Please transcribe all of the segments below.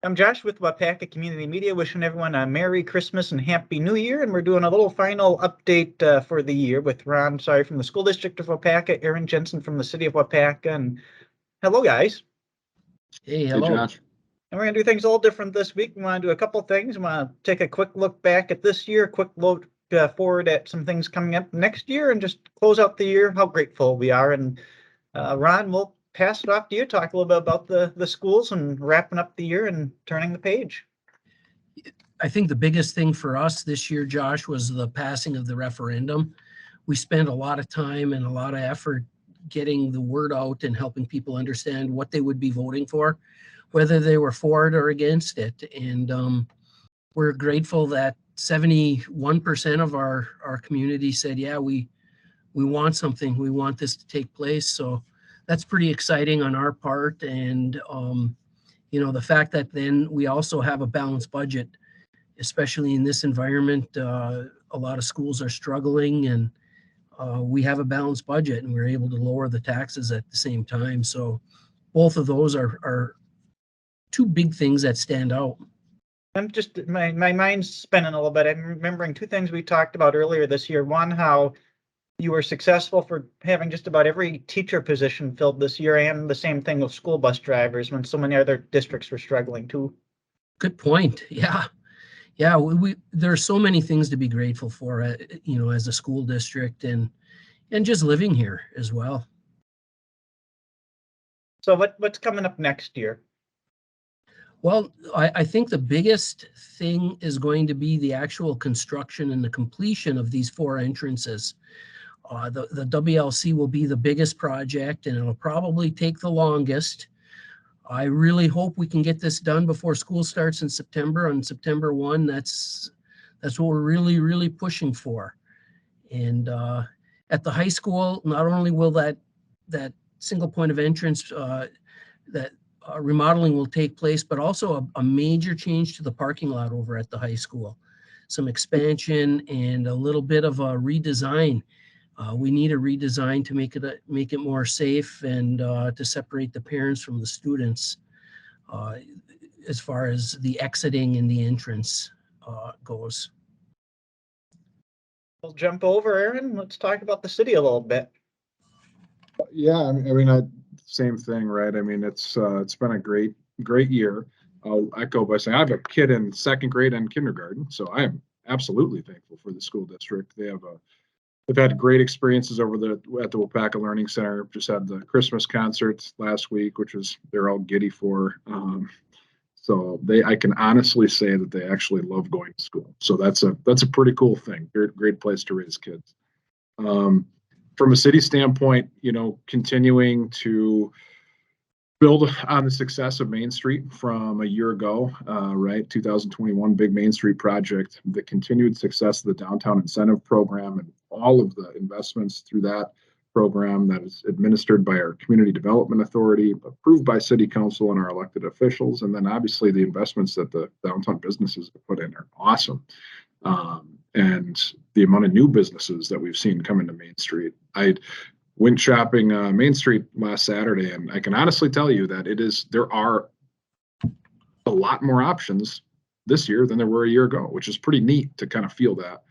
I'm Josh with Waupaca Community Media, wishing everyone a Merry Christmas and Happy New Year. And we're doing a little final update for the year with Ron, from the School District of Waupaca, Aaron Jensen from the City of Waupaca, and hello, guys. Hey, hello. Hey, Josh. And we're going to do things a little different this week. We want to do a couple things. We want to take a quick look back at this year, quick look forward at some things coming up next year, and just close out the year, how grateful we are. And Ron, we'll pass it off to you. Talk a little bit about the schools and wrapping up the year and turning the page. I think the biggest thing for us this year, Josh, was the passing of the referendum. We spent a lot of time and a lot of effort getting the word out and helping people understand what they would be voting for, whether they were for it or against it. And we're grateful that 71% of our community said, yeah, we want something. We want this to take place. So that's pretty exciting on our part. And, the fact that then we also have a balanced budget, especially in this environment, a lot of schools are struggling, and we have a balanced budget and we're able to lower the taxes at the same time. So both of those are two big things that stand out. I'm just, my mind's spinning a little bit. I'm remembering two things we talked about earlier this year. One, how you were successful for having just about every teacher position filled this year, and the same thing with school bus drivers when so many other districts were struggling too. Good point. Yeah. There are so many things to be grateful for, as a school district and just living here as well. So what's coming up next year? Well, I think the biggest thing is going to be the actual construction and the completion of these 4 entrances. The WLC will be the biggest project, and it'll probably take the longest. I really hope we can get this done before school starts in September, on September 1. That's what we're really, really pushing for. And at the high school, not only will that single point of entrance, remodeling will take place, but also a major change to the parking lot over at the high school. Some expansion and a little bit of a redesign. We need a redesign to make it more safe and to separate the parents from the students as far as the exiting and the entrance goes. We'll jump over, Aaron. Let's talk about the city a little bit. Yeah, I mean, same thing, right? I mean, it's been a great year. I'll echo by saying I have a kid in 2nd grade and kindergarten, so I am absolutely thankful for the school district. They've had great experiences at the Waupaca Learning Center. Just had the Christmas concert last week, which they're all giddy for. So I can honestly say that they actually love going to school. So that's a pretty cool thing. Great place to raise kids. From a city standpoint, continuing to build on the success of Main Street from a year ago, right? 2021 big Main Street project, the continued success of the downtown incentive program and all of the investments through that program that is administered by our community development authority, approved by city council and our elected officials. And then obviously the investments that the downtown businesses have put in are awesome. And the amount of new businesses that we've seen come into Main Street. I went shopping Main Street last Saturday, and I can honestly tell you that there are a lot more options this year than there were a year ago, which is pretty neat to kind of feel that.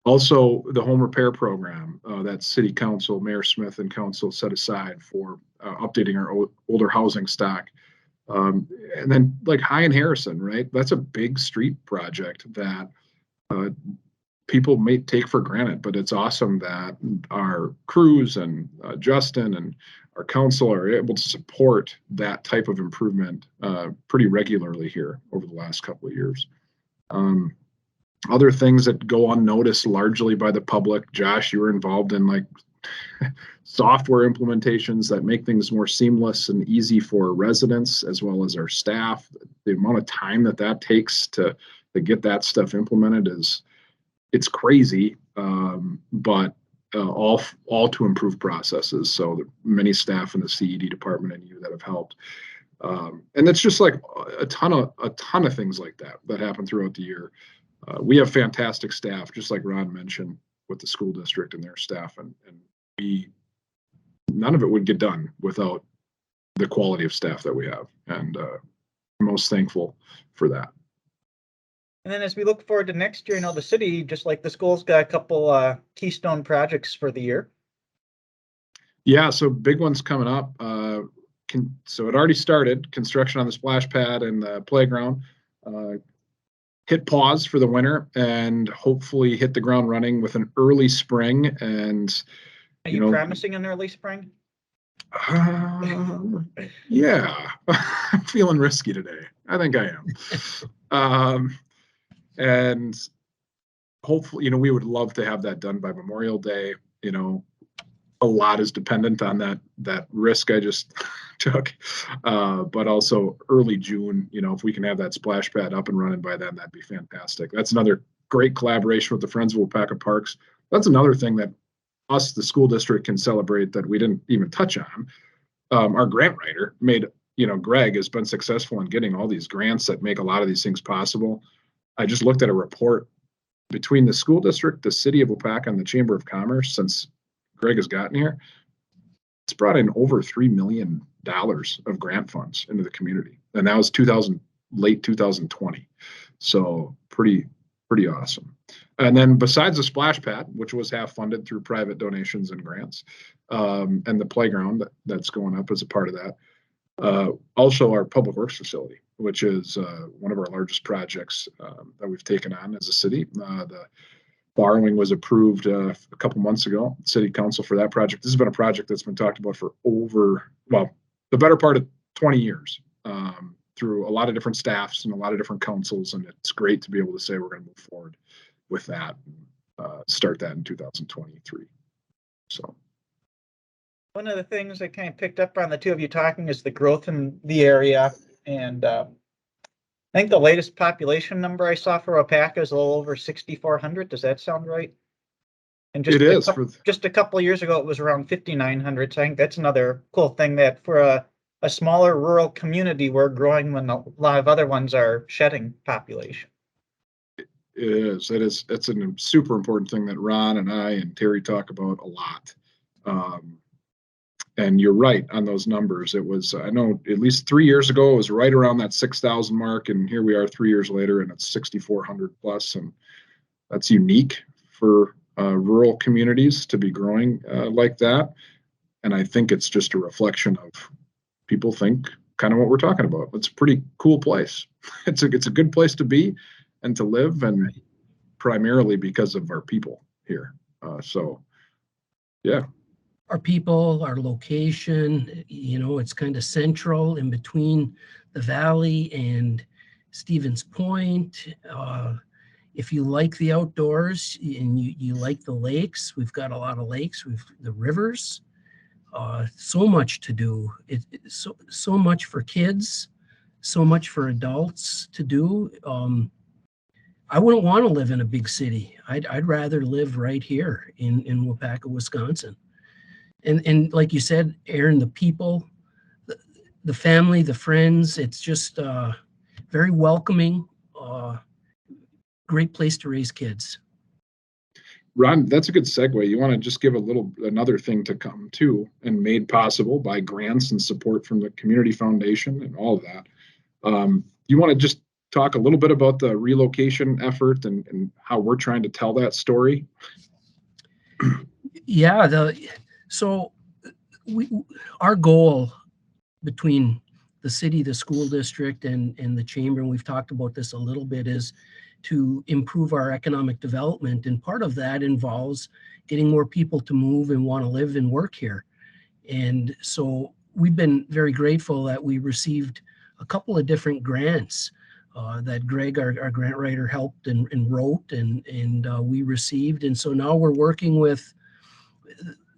Also, the home repair program that City Council, Mayor Smith and Council set aside for updating our older housing stock. And then like High and Harrison, right? That's a big street project that people may take for granted, but it's awesome that our crews and Justin and our council are able to support that type of improvement pretty regularly here over the last couple of years. Other things that go unnoticed largely by the public. Josh, you were involved in like software implementations that make things more seamless and easy for residents as well as our staff. The amount of time that takes to get that stuff implemented it's crazy, but all to improve processes. So the many staff in the CED department and you that have helped. And it's just like a ton of things like that happen throughout the year. We have fantastic staff, just like Ron mentioned, with the school district and their staff, and none of it would get done without the quality of staff that we have, and I'm most thankful for that. And then as we look forward to next year, the city, just like the school's got a couple keystone projects for the year. Yeah, so big ones coming up. So it already started, construction on the splash pad and the playground. Hit pause for the winter and hopefully hit the ground running with an early spring. And Are you promising an early spring? Yeah, I'm feeling risky today. I think I am. And hopefully, we would love to have that done by Memorial Day. A lot is dependent on that risk I just took, but also early June. If we can have that splash pad up and running by then, that'd be fantastic. That's another great collaboration with the Friends of Waupaca Parks. That's another thing that us, the school district, can celebrate that we didn't even touch on. Our grant writer Greg has been successful in getting all these grants that make a lot of these things possible. I just looked at a report between the school district, the city of Waupaca, and the Chamber of Commerce since Greg has gotten here. It's brought in over $3 million of grant funds into the community, and that was late 2020. So pretty awesome. And then besides the splash pad, which was half funded through private donations and grants, and the playground that's going up as a part of that, also our public works facility, which is one of our largest projects that we've taken on as a city. The borrowing was approved a couple months ago, city council, for that project. This has been a project that's been talked about for the better part of 20 years, through a lot of different staffs and a lot of different councils. And it's great to be able to say we're going to move forward with that, start that in 2023. So. One of the things I kind of picked up on the two of you talking is the growth in the area. And I think the latest population number I saw for Waupaca is a little over 6,400. Does that sound right? And just a couple of years ago, it was around 5,900. So I think that's another cool thing, that for a smaller rural community, we're growing when a lot of other ones are shedding population. It is. It's a super important thing that Ron and I and Terry talk about a lot. And you're right on those numbers. It was, I know at least 3 years ago, it was right around that 6,000 mark. And here we are 3 years later, and it's 6,400 plus. And that's unique for rural communities to be growing like that. And I think it's just a reflection of people think kind of what we're talking about. It's a pretty cool place. It's a good place to be and to live, and primarily because of our people here. So, yeah. Our people, our location, it's kind of central in between the valley and Stevens Point. If you like the outdoors and you like the lakes, we've got a lot of lakes. We've the rivers. So much to do. So much for kids, so much for adults to do. I wouldn't want to live in a big city. I'd rather live right here in Waupaca, Wisconsin. And like you said, Aaron, the people, the family, the friends, it's just very welcoming, great place to raise kids. Ron, that's a good segue. You want to just give another thing to come too, and made possible by grants and support from the Community Foundation and all of that. You want to just talk a little bit about the relocation effort and how we're trying to tell that story? Yeah, so our goal between the city, the school district, and the chamber, and we've talked about this a little bit, is to improve our economic development. And part of that involves getting more people to move and want to live and work here. And so we've been very grateful that we received a couple of different grants that Greg, our grant writer, helped and wrote, and we received. And so now we're working with,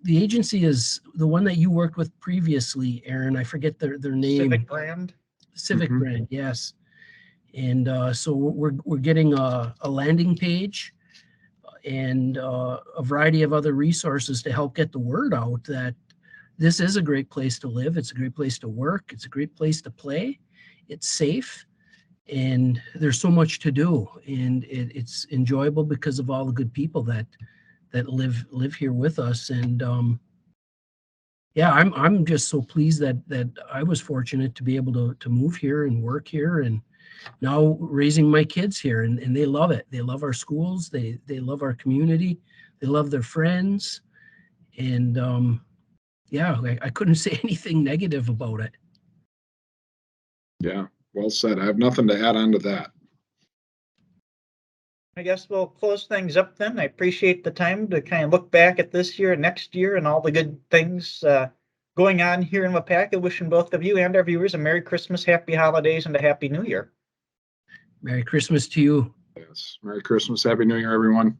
the agency is the one that you worked with previously, Aaron. I forget their name. Civic Brand. Civic Brand, yes. And so we're getting a landing page and a variety of other resources to help get the word out that this is a great place to live. It's a great place to work. It's a great place to play. It's safe. And there's so much to do. And it's enjoyable because of all the good people that live here with us. And yeah, I'm just so pleased that I was fortunate to be able to move here and work here, and now raising my kids here, and they love it. They love our schools. They love our community. They love their friends, and yeah, I couldn't say anything negative about it. Yeah, well said. I have nothing to add on to that. I guess we'll close things up then. I appreciate the time to kind of look back at this year and next year and all the good things going on here in Waupaca. Wishing both of you and our viewers a Merry Christmas, Happy Holidays, and a Happy New Year. Merry Christmas to you. Yes. Merry Christmas. Happy New Year, everyone.